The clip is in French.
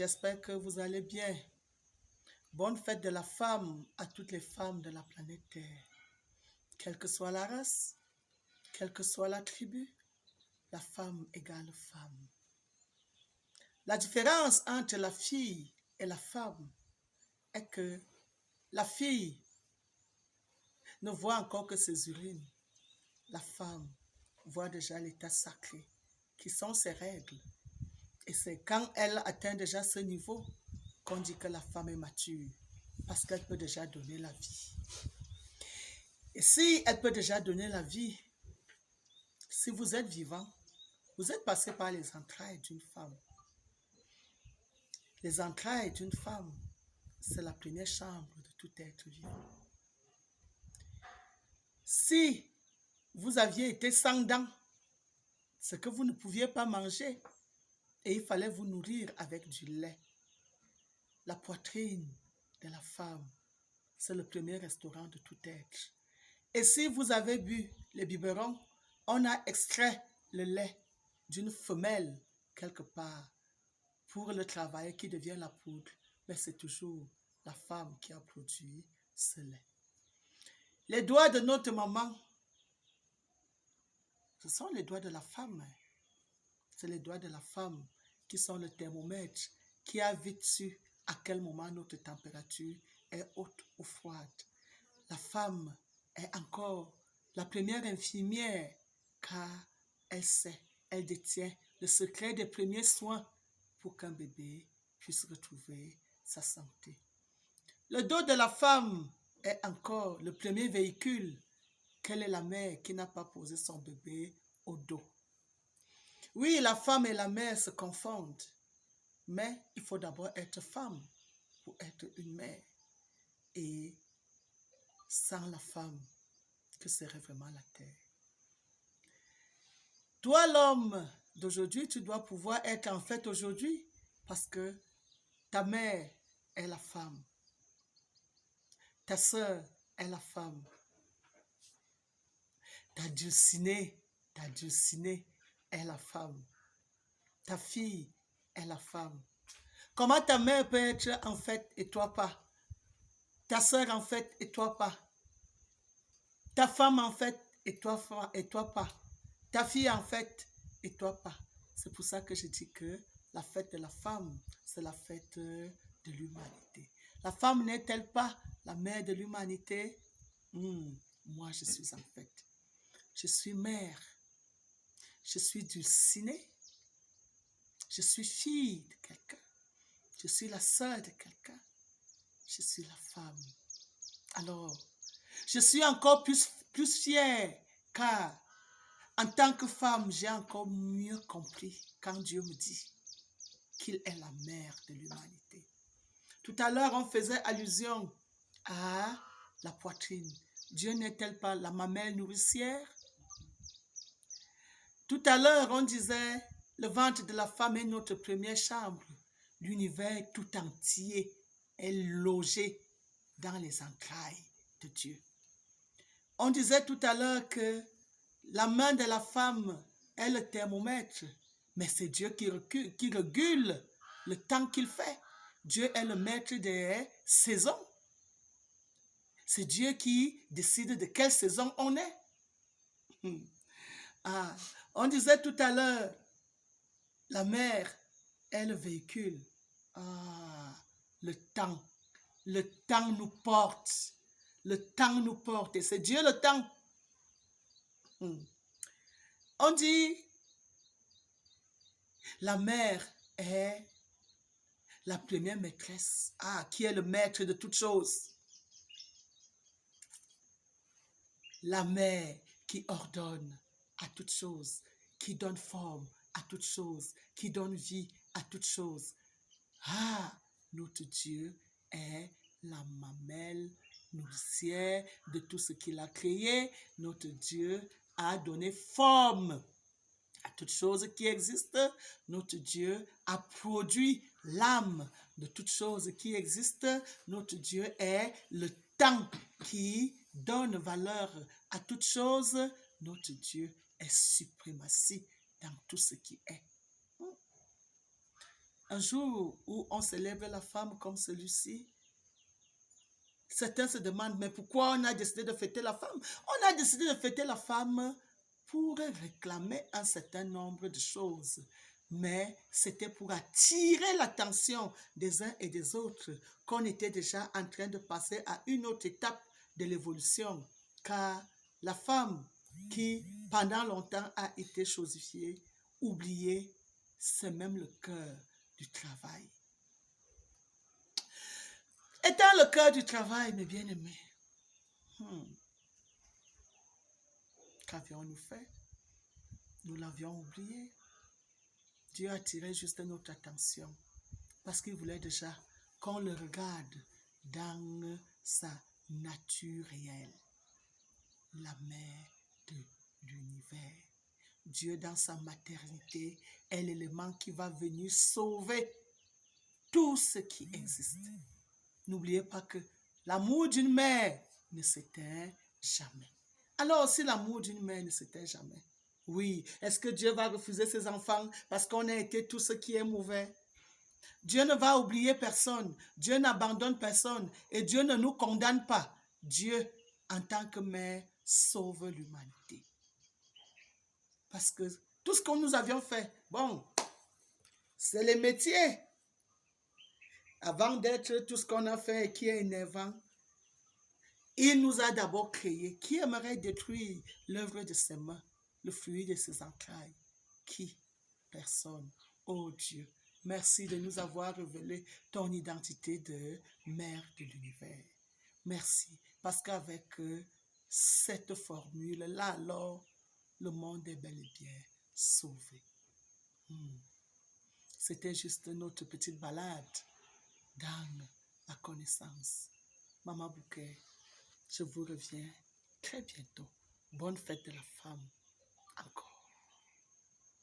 j'espère que vous allez bien. Bonne fête de la femme à toutes les femmes de la planète Terre. Quelle que soit la race, quelle que soit la tribu, la femme égale femme. La différence entre la fille et la femme est que la fille ne voit encore que ses urines. La femme voit déjà l'état sacré, qui sont ses règles. Et c'est quand elle atteint déjà ce niveau qu'on dit que la femme est mature, parce qu'elle peut déjà donner la vie. Et si elle peut déjà donner la vie, si vous êtes vivant, vous êtes passé par les entrailles d'une femme. Les entrailles d'une femme, c'est la première chambre de tout être vivant. Si vous aviez été sans dents, c'est que vous ne pouviez pas manger et il fallait vous nourrir avec du lait. La poitrine de la femme, c'est le premier restaurant de tout être. Et si vous avez bu les biberons, on a extrait le lait d'une femelle quelque part pour le travail qui devient la poudre, mais c'est toujours la femme qui a produit ce lait. Les doigts de notre maman, ce sont les doigts de la femme. C'est les doigts de la femme qui sont le thermomètre qui a vite su à quel moment notre température est haute ou froide. La femme est encore la première infirmière car elle sait, elle détient le secret des premiers soins pour qu'un bébé puisse retrouver sa santé. Le dos de la femme est encore le premier véhicule. Quelle est la mère qui n'a pas posé son bébé au dos? Oui, la femme et la mère se confondent, mais il faut d'abord être femme pour être une mère. Et sans la femme, que serait vraiment la terre? Toi, l'homme d'aujourd'hui, tu dois pouvoir être en fête aujourd'hui parce que ta mère est la femme. Ta sœur est la femme. Ta dulcinée est la femme. Ta fille est la femme. Comment ta mère peut être en fête et toi pas? Ta sœur en fête et toi pas? Ta femme en fête et toi pas? Ta fille en fête et toi pas? C'est pour ça que je dis que la fête de la femme, c'est la fête de l'humanité. La femme n'est-elle pas la mère de l'humanité? Moi, je suis en fête. Je suis mère. Je suis dulcinée. Je suis fille de quelqu'un. Je suis la sœur de quelqu'un. Je suis la femme. Alors, je suis encore plus fière car en tant que femme, j'ai encore mieux compris quand Dieu me dit qu'il est la mère de l'humanité. Tout à l'heure, on faisait allusion à la poitrine. Dieu n'est-elle pas la mamelle nourricière? Tout à l'heure, on disait le ventre de la femme est notre première chambre. L'univers tout entier est logé dans les entrailles de Dieu. On disait tout à l'heure que la main de la femme est le thermomètre, mais c'est Dieu qui régule le temps qu'il fait. Dieu est le maître des saisons. C'est Dieu qui décide de quelle saison on est. On disait tout à l'heure, la mer est le véhicule. Le temps. Le temps nous porte. Le temps nous porte. Et c'est Dieu le temps. On dit, la mère est la première maîtresse. Qui est le maître de toutes choses? La mère qui ordonne à toutes choses, qui donne forme à toutes choses, qui donne vie à toutes choses. Notre Dieu est la mamelle nourricière de tout ce qu'il a créé. Notre Dieu a donné forme à toutes choses qui existent. Notre Dieu a produit l'âme de toutes choses qui existent. Notre Dieu est le temps qui donne valeur à toutes choses. Notre Dieu est suprématie dans tout ce qui est. Un jour où on célèbre la femme comme celui-ci, certains se demandent, mais pourquoi on a décidé de fêter la femme? On a décidé de fêter la femme pour réclamer un certain nombre de choses. Mais c'était pour attirer l'attention des uns et des autres qu'on était déjà en train de passer à une autre étape de l'évolution. Car la femme qui, pendant longtemps, a été chosifiée, oubliée, c'est même le cœur du travail. Étant le cœur du travail, mes bien-aimés, qu'avions-nous fait? Nous l'avions oublié. Dieu a attiré juste notre attention parce qu'il voulait déjà qu'on le regarde dans sa nature réelle, la mère de l'univers. Dieu, dans sa maternité, est l'élément qui va venir sauver tout ce qui existe. N'oubliez pas que l'amour d'une mère ne s'éteint jamais. Alors, si l'amour d'une mère ne s'éteint jamais, oui, est-ce que Dieu va refuser ses enfants parce qu'on a été tout ce qui est mauvais? Dieu ne va oublier personne. Dieu n'abandonne personne. Et Dieu ne nous condamne pas. Dieu, en tant que mère, sauve l'humanité. Parce que tout ce que nous avions fait, bon, c'est les métiers. Avant d'être tout ce qu'on a fait et qui est énervant, il nous a d'abord créés. Qui aimerait détruire l'œuvre de ses mains, le fruit de ses entrailles? Qui? Personne. Oh Dieu, merci de nous avoir révélé ton identité de mère de l'univers. Merci, parce qu'avec cette formule-là, alors, le monde est bel et bien sauvé. C'était juste notre petite balade dans la connaissance. Maman Bouquet, je vous reviens très bientôt. Bonne fête de la femme.